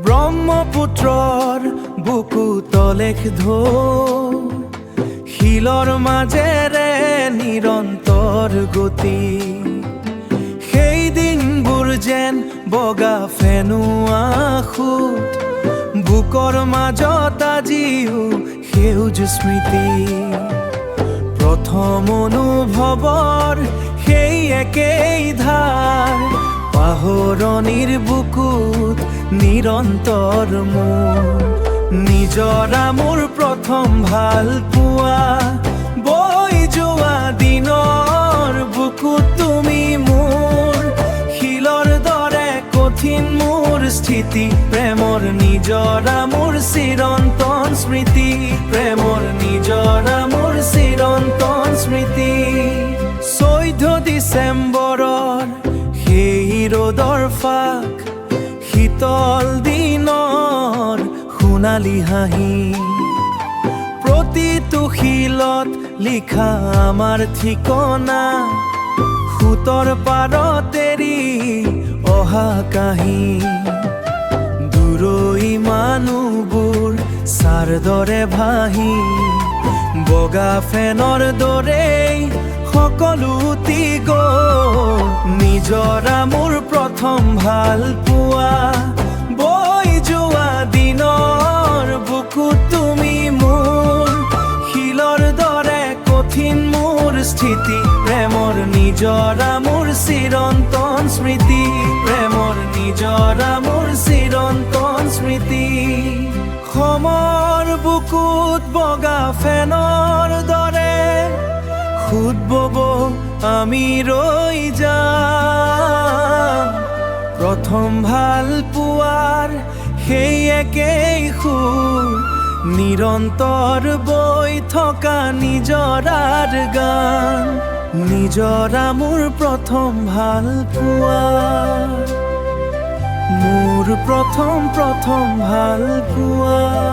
ব্ৰহ্মপুত্ৰৰ বুকু তলেখ শিলৰ মাজেৰে নিৰন্তৰ গতি সেই দিনবোৰ যেন বগা ফেনুৱা খুঁত বুকৰ মাজত আজিও সেউজ স্মৃতি প্ৰথম অনুভৱৰ সেই একেই ধাৰ পাহৰণিৰ বুকুত নিৰন্তৰ মোৰ নিজৰা মোৰ প্ৰথম ভাল পোৱা বৈ যোৱা দিনৰ বুকুত তুমি মোৰ শিলৰ দৰে কঠিন মোৰ স্থিতি প্ৰেমৰ নিজৰা মোৰ চিৰন্তন স্মৃতি প্ৰেমৰ নিজৰা মোৰ চিৰন্তন স্মৃতি 14 ডিচেম্বৰৰ সেই ৰ'দৰ ফাক শীতল দিনৰ সোণালী হাঁহি প্ৰতিটো শিলত লিখা আমাৰ ঠিকনা সোঁতৰ পাৰত এৰি অহা কাহিনী দূৰৈ মানুহবোৰ ছাৰ দৰে ভাহি বগা ফেনৰ দৰেই সকলো গ'ল নিজৰা মোৰ প্ৰথম ভাল পোৱা বৈ যোৱা দিনৰ বুকুত তুমি মোৰ শিলৰ দৰে কঠিন মোৰ স্থিতি প্ৰেমৰ নিজৰা মোৰ চিৰন্তন স্মৃতি প্ৰেমৰ নিজৰা মোৰ চিৰন্তন স্মৃতি সমৰ বুকুত বগা ফেনৰ দৰে খুদ বব আমি ৰৈ যাম প্ৰথম ভাল পোৱাৰ সেই একেই সুৰ নিৰন্তৰ বৈ থকা নিজৰাৰ গান নিজৰা মোৰ প্ৰথম ভাল পোৱা মোৰ প্ৰথম ভাল পোৱা